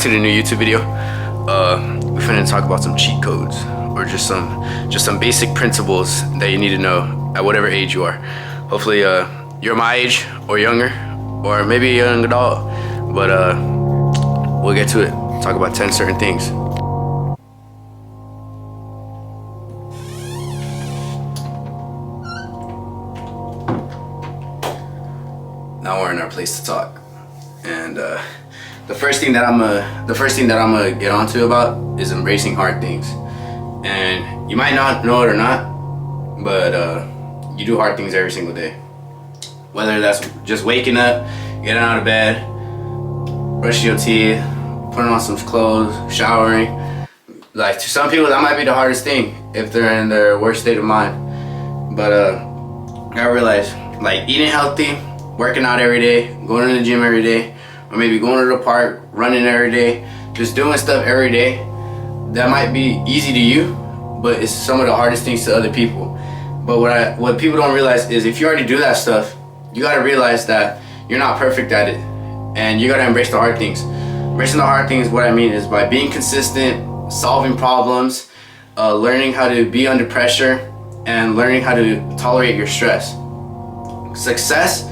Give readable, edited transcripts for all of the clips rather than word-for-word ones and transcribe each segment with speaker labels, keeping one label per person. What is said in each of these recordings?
Speaker 1: to the new YouTube video. We're finna talk about some cheat codes, or just some basic principles that you need to know at whatever age you are. Hopefully you're my age or younger, or maybe a young adult, but we'll get to it. Talk about 10 certain things. Now we're in our place to talk, and the first thing that I'm gonna get onto about is embracing hard things. And you might not know it or not, but you do hard things every single day. Whether that's just waking up, getting out of bed, brushing your teeth, putting on some clothes, showering. Like, to some people that might be the hardest thing if they're in their worst state of mind. But I realize, like, eating healthy, working out every day, going to the gym every day, or maybe going to the park, running every day, just doing stuff every day, that might be easy to you, but it's some of the hardest things to other people. But what people don't realize is, if you already do that stuff, you gotta realize that you're not perfect at it, and you gotta embrace the hard things. Embracing the hard things, what I mean is by being consistent, solving problems, learning how to be under pressure, and learning how to tolerate your stress. Success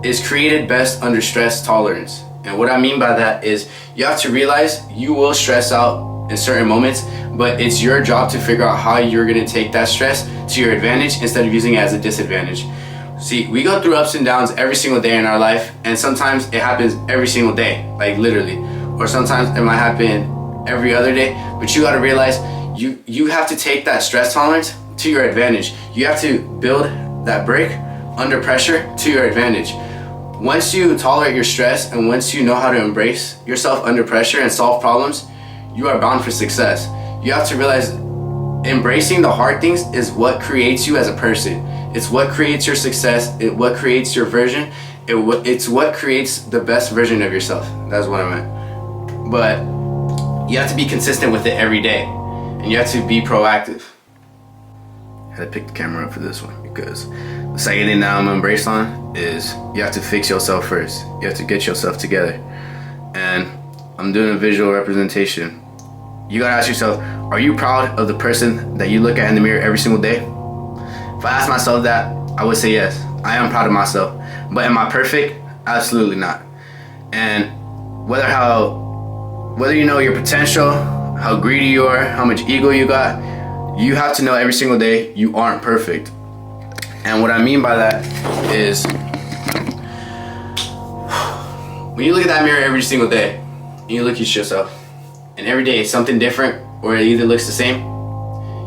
Speaker 1: is created best under stress tolerance. And what I mean by that is, you have to realize you will stress out in certain moments, but it's your job to figure out how you're gonna take that stress to your advantage instead of using it as a disadvantage. See, we go through ups and downs every single day in our life, and sometimes it happens every single day, like literally. Or sometimes it might happen every other day, but you gotta realize you have to take that stress tolerance to your advantage. You have to build that brick under pressure to your advantage. Once you tolerate your stress, and once you know how to embrace yourself under pressure and solve problems, you are bound for success. You have to realize embracing the hard things is what creates you as a person. It's what creates your success. It's what creates your version. It's what creates the best version of yourself. That's what I meant. But you have to be consistent with it every day, and you have to be proactive. I had to pick the camera up for this one, because the second thing that I'm gonna embrace on is you have to fix yourself first. You have to get yourself together. And I'm doing a visual representation. You gotta ask yourself, are you proud of the person that you look at in the mirror every single day? If I ask myself that, I would say yes. I am proud of myself. But am I perfect? Absolutely not. And whether you know your potential, how greedy you are, how much ego you got, you have to know every single day you aren't perfect. And what I mean by that is, when you look at that mirror every single day, and you look at yourself, and every day it's something different, or it either looks the same,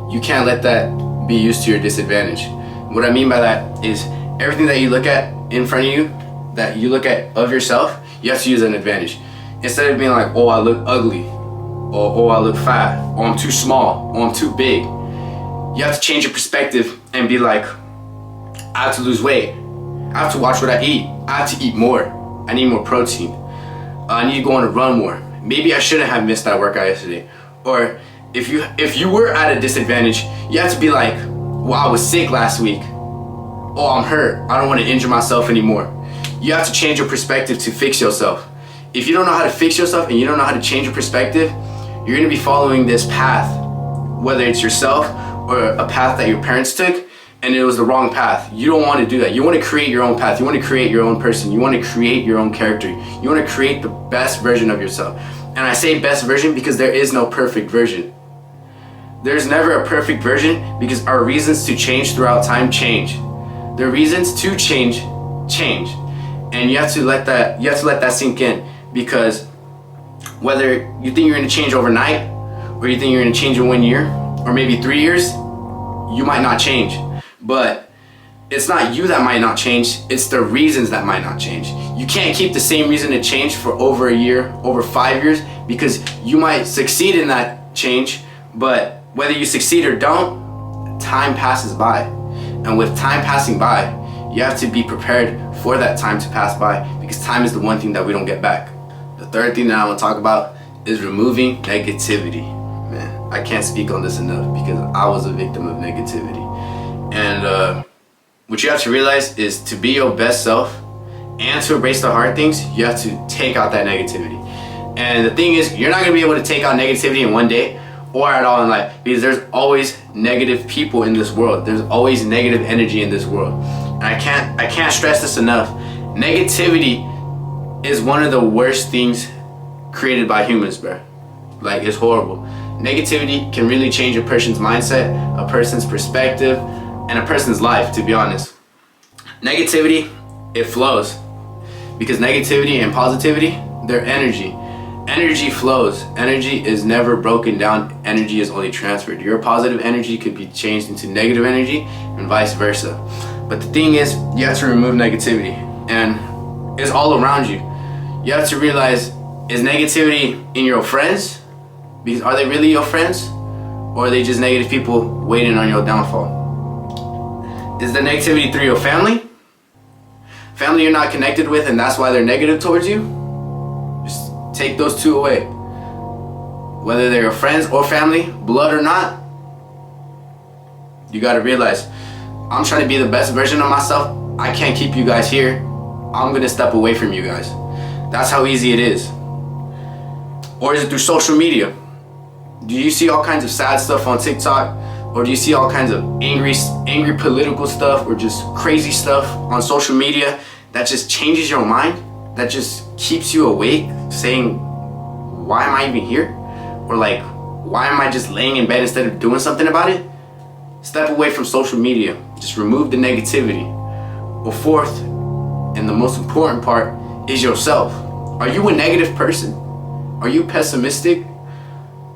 Speaker 1: you can't let that be used to your disadvantage. What I mean by that is, everything that you look at in front of you, that you look at of yourself, you have to use an advantage. Instead of being like, oh, I look ugly, or oh, I look fat, or I'm too small, or I'm too big, you have to change your perspective and be like, I have to lose weight. I have to watch what I eat. I have to eat more. I need more protein. I need to go on a run more. Maybe I shouldn't have missed that workout yesterday. Or if you were at a disadvantage, you have to be like, well, I was sick last week. Oh, I'm hurt. I don't want to injure myself anymore. You have to change your perspective to fix yourself. If you don't know how to fix yourself, and you don't know how to change your perspective, you're going to be following this path, whether it's yourself or a path that your parents took, and it was the wrong path. You don't want to do that. You want to create your own path. You want to create your own person. You want to create your own character. You want to create the best version of yourself. And I say best version because there is no perfect version. There's never a perfect version, because our reasons to change throughout time change. The reasons to change. And you have to let that sink in, because whether you think you're going to change overnight, or you think you're going to change in 1 year, or maybe 3 years, you might not change. But it's not you that might not change, it's the reasons that might not change. You can't keep the same reason to change for over a year, over 5 years, because you might succeed in that change, but whether you succeed or don't, time passes by. And with time passing by, you have to be prepared for that time to pass by, because time is the one thing that we don't get back. The third thing that I want to talk about is removing negativity. Man, I can't speak on this enough, because I was a victim of negativity. And what you have to realize is, to be your best self and to embrace the hard things, you have to take out that negativity. And the thing is, you're not gonna be able to take out negativity in one day or at all in life, because there's always negative people in this world. There's always negative energy in this world. And I can't stress this enough. Negativity is one of the worst things created by humans, bro. Like, it's horrible. Negativity can really change a person's mindset, a person's perspective, and a person's life, to be honest. Negativity, it flows. Because negativity and positivity, they're energy. Energy flows. Energy is never broken down. Energy is only transferred. Your positive energy could be changed into negative energy and vice versa. But the thing is, you have to remove negativity, and it's all around you. You have to realize, is negativity in your friends? Because are they really your friends? Or are they just negative people waiting on your downfall? Is the negativity through your family? Family you're not connected with, and that's why they're negative towards you? Just take those two away. Whether they're your friends or family, blood or not, you gotta realize, I'm trying to be the best version of myself. I can't keep you guys here. I'm gonna step away from you guys. That's how easy it is. Or is it through social media? Do you see all kinds of sad stuff on TikTok? Or do you see all kinds of angry political stuff, or just crazy stuff on social media that just changes your mind? That just keeps you awake, saying, why am I even here? Or like, why am I just laying in bed instead of doing something about it? Step away from social media. Just remove the negativity. Well, fourth, and the most important part, is yourself. Are you a negative person? Are you pessimistic?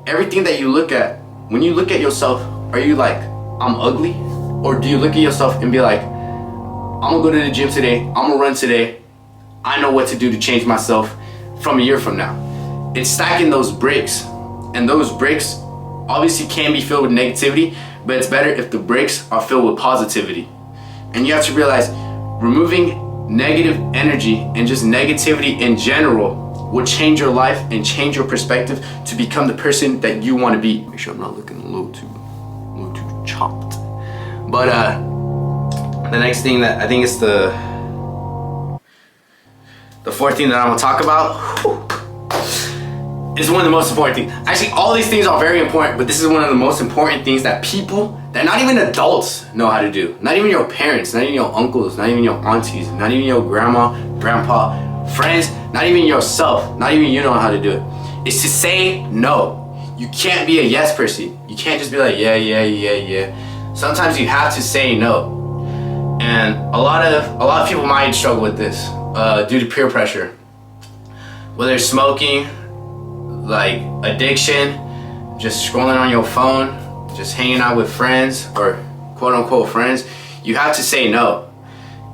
Speaker 1: Everything that you look at, when you look at yourself, are you like, I'm ugly? Or do you look at yourself and be like, I'm gonna go to the gym today, I'm gonna run today, I know what to do to change myself from a year from now. It's stacking those bricks. And those bricks obviously can be filled with negativity, but it's better if the bricks are filled with positivity. And you have to realize, removing negative energy and just negativity in general will change your life and change your perspective to become the person that you want to be. Make sure I'm not looking a little too chopped. But the next thing that I think is the fourth thing that I'm gonna talk about is one of the most important things. Actually, all these things are very important, but this is one of the most important things that people, that not even adults know how to do. Not even your parents, not even your uncles, not even your aunties, not even your grandma, grandpa, friends, not even yourself, not even you know how to do it. It's to say no. You can't be a yes person. You can't just be like, yeah. Sometimes you have to say no. And a lot of people might struggle with this due to peer pressure. Whether it's smoking, like addiction, just scrolling on your phone, just hanging out with friends or quote unquote friends, you have to say no.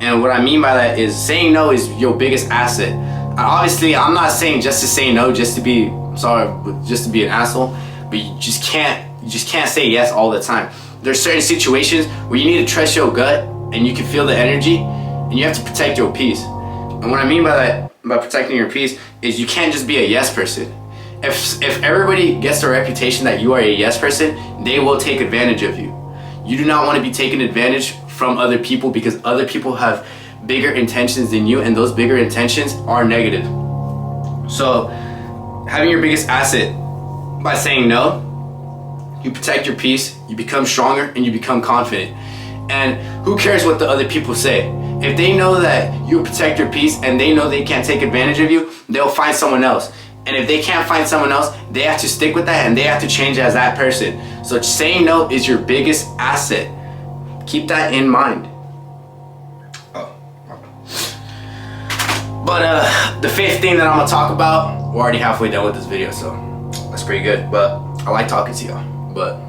Speaker 1: And what I mean by that is, saying no is your biggest asset. Obviously, I'm not saying just to say no, just to be an asshole, but you just can't say yes all the time. There's certain situations where you need to trust your gut and you can feel the energy, and you have to protect your peace. And what I mean by that, by protecting your peace, is you can't just be a yes person. If everybody gets the reputation that you are a yes person, they will take advantage of you. You do not want to be taken advantage from other people, because other people have bigger intentions than you, and those bigger intentions are negative. So having your biggest asset by saying no, you protect your peace, you become stronger, and you become confident. And who cares what the other people say? If they know that you protect your peace and they know they can't take advantage of you, they'll find someone else. And if they can't find someone else, they have to stick with that, and they have to change as that person. So saying no is your biggest asset. Keep that in mind. But the fifth thing that I'm gonna talk about, we're already halfway done with this video, so that's pretty good. But I like talking to y'all. But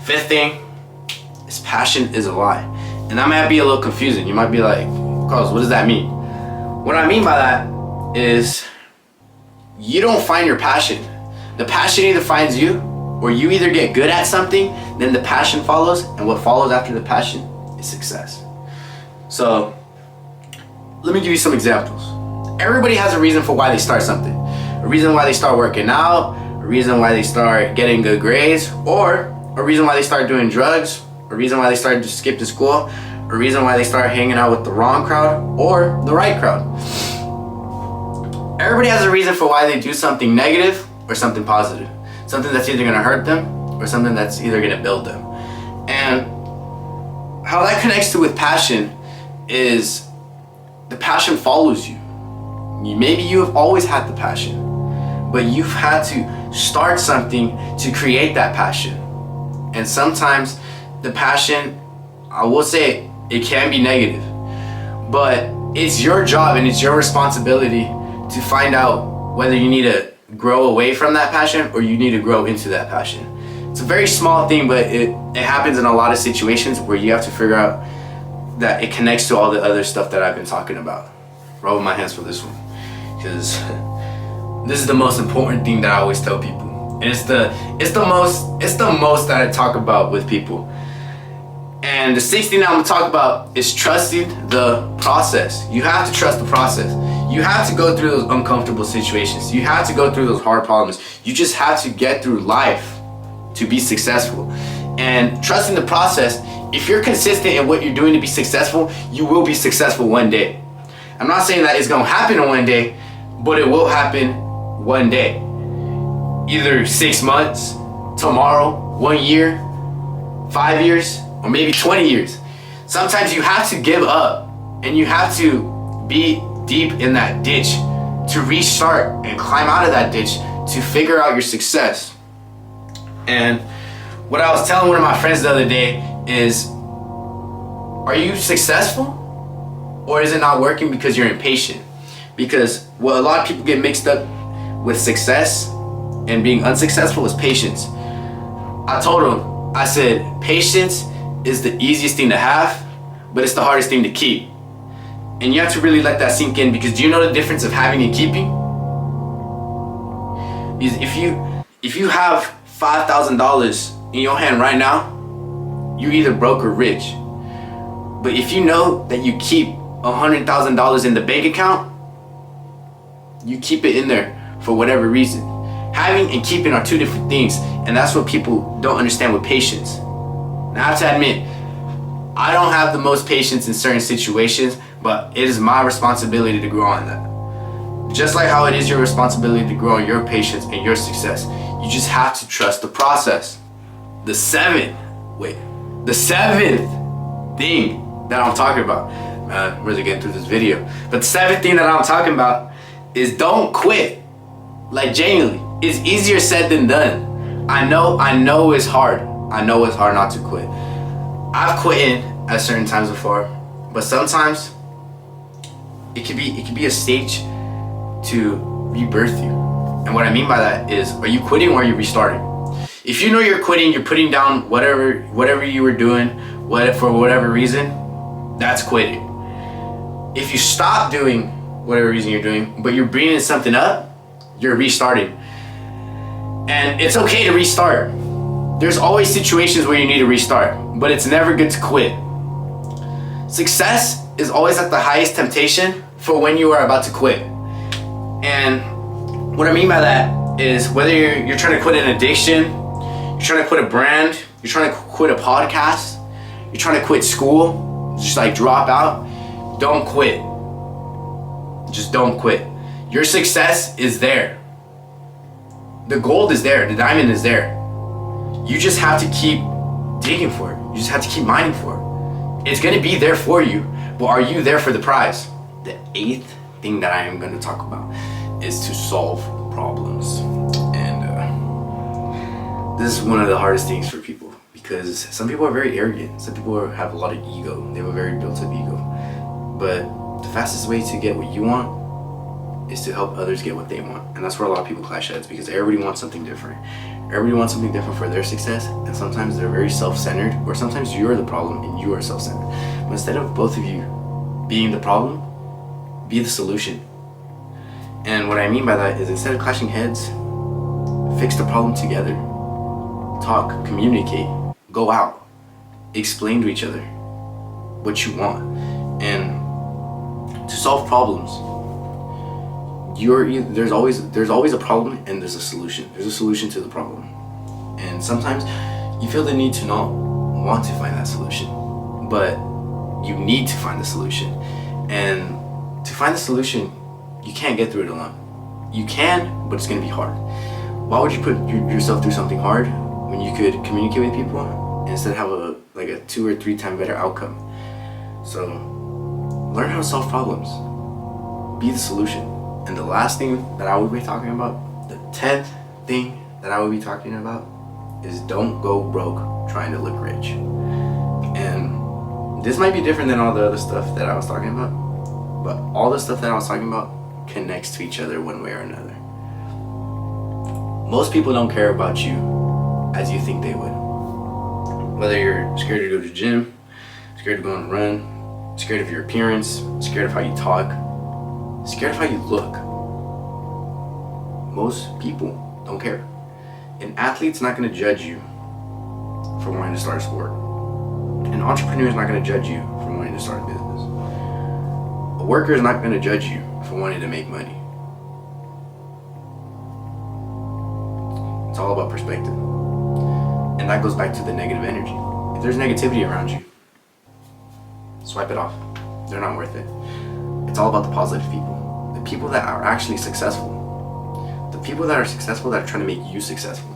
Speaker 1: fifth thing is, passion is a lie. And that might be a little confusing. You might be like, Carlos, what does that mean? What I mean by that is, you don't find your passion. The passion either finds you, or you either get good at something, then the passion follows, and what follows after the passion is success. So let me give you some examples. Everybody has a reason for why they start something. A reason why they start working out, a reason why they start getting good grades, or a reason why they start doing drugs, a reason why they start to skip to school, a reason why they start hanging out with the wrong crowd or the right crowd. Everybody has a reason for why they do something negative or something positive. Something that's either gonna hurt them or something that's either gonna build them. And how that connects to with passion is the passion follows you. Maybe you have always had the passion, but you've had to start something to create that passion. And sometimes the passion, I will say, it can be negative, but it's your job and it's your responsibility to find out whether you need to grow away from that passion or you need to grow into that passion. It's a very small thing, but it happens in a lot of situations where you have to figure out that it connects to all the other stuff that I've been talking about. Rubbing my hands for this one, because this is the most important thing that I always tell people. And it's the most that I talk about with people. And the sixth thing that I'm gonna talk about is trusting the process. You have to trust the process. You have to go through those uncomfortable situations. You have to go through those hard problems. You just have to get through life to be successful. And trusting the process, if you're consistent in what you're doing to be successful, you will be successful one day. I'm not saying that it's gonna happen in one day, but it will happen one day. Either 6 months, tomorrow, 1 year, 5 years, or maybe 20 years. Sometimes you have to give up and you have to be deep in that ditch to restart and climb out of that ditch to figure out your success. And what I was telling one of my friends the other day is, are you successful? Or is it not working because you're impatient? Because what a lot of people get mixed up with success and being unsuccessful is patience. I told him, I said, patience is the easiest thing to have, but it's the hardest thing to keep. And you have to really let that sink in, because do you know the difference of having and keeping? Because if you have $5,000 in your hand right now, you're either broke or rich. But if you know that you keep $100,000 in the bank account, you keep it in there for whatever reason. Having and keeping are two different things, and that's what people don't understand with patience. And I have to admit, I don't have the most patience in certain situations, but it is my responsibility to grow on that. Just like how it is your responsibility to grow on your patience and your success, you just have to trust the process. The seventh thing that I'm talking about, I'm really getting through this video, but the seventh thing that I'm talking about is don't quit. Like, genuinely, it's easier said than done. I know it's hard. I know it's hard not to quit. I've quit at certain times before, but sometimes it could be a stage to rebirth you. And what I mean by that is, are you quitting or are you restarting? If you know you're quitting, you're putting down whatever you were doing, for whatever reason, that's quitting. If you stop doing whatever reason you're doing, but you're bringing something up, you're restarting. And it's okay to restart. There's always situations where you need to restart, but it's never good to quit. Success is always at the highest temptation for when you are about to quit. And what I mean by that is, whether you're trying to quit an addiction, you're trying to quit a brand, you're trying to quit a podcast, you're trying to quit school, just like drop out, don't quit. Just don't quit. Your success is there. The gold is there, the diamond is there. You just have to keep digging for it. You just have to keep mining for it. It's gonna be there for you, but are you there for the prize? The eighth thing that I am gonna talk about is to solve problems. And this is one of the hardest things for people, because some people are very arrogant. Some people have a lot of ego. They have a very built up ego. But the fastest way to get what you want is to help others get what they want. And that's where a lot of people clash heads, because everybody wants something different. Everybody wants something different for their success, and sometimes they're very self-centered, or sometimes you're the problem and you are self-centered. But instead of both of you being the problem, be the solution. And what I mean by that is, instead of clashing heads, fix the problem together. Talk, communicate, go out, explain to each other what you want. And to solve problems, there's always a problem and there's a solution. There's a solution to the problem. And sometimes you feel the need to not want to find that solution, but you need to find the solution. And to find the solution, you can't get through it alone. You can, but it's gonna be hard. Why would you put yourself through something hard when you could communicate with people and instead have a 2 or 3 times better outcome? So learn how to solve problems. Be the solution. And the last thing that I would be talking about, the 10th thing that I would be talking about, is don't go broke trying to look rich. And this might be different than all the other stuff that I was talking about, but all the stuff that I was talking about connects to each other one way or another. Most people don't care about you as you think they would. Whether you're scared to go to the gym, scared to go on a run, scared of your appearance, scared of how you talk, scared of how you look. Most people don't care. An athlete's not going to judge you for wanting to start a sport. An entrepreneur is not going to judge you for wanting to start a business. A worker is not going to judge you for wanting to make money. It's all about perspective. And that goes back to the negative energy. If there's negativity around you, swipe it off. They're not worth it. It's all about the positive people. The people that are actually successful. The people that are successful that are trying to make you successful.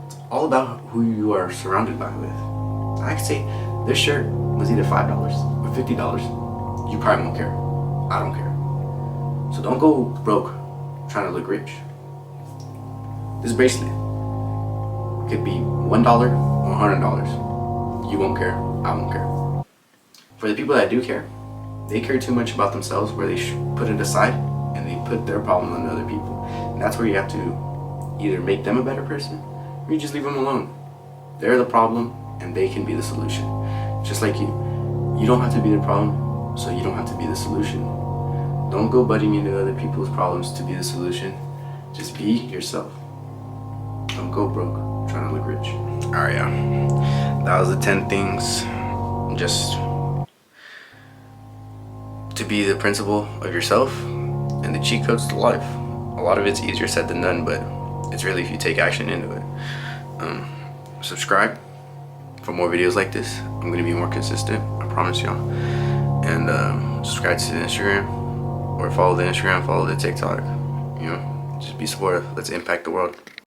Speaker 1: It's all about who you are surrounded by with. I could say this shirt was either $5 or $50. You probably won't care. I don't care. So don't go broke trying to look rich. This bracelet could be $1 or $100. You won't care. I won't care. For the people that do care, they care too much about themselves where they put it aside and they put their problem on other people. And that's where you have to either make them a better person or you just leave them alone. They're the problem and they can be the solution. Just like you. You don't have to be the problem, so you don't have to be the solution. Don't go butting into other people's problems to be the solution. Just be yourself. Don't go broke trying to look rich. Alright, yeah. That was the 10 things. Just to be the principal of yourself and the cheat codes to life. A lot of it's easier said than done, but it's really if you take action into it. Subscribe for more videos like this. I'm going to be more consistent, I promise y'all. And subscribe to the Instagram, or follow the Instagram, follow the TikTok. You know, just be supportive. Let's impact the world.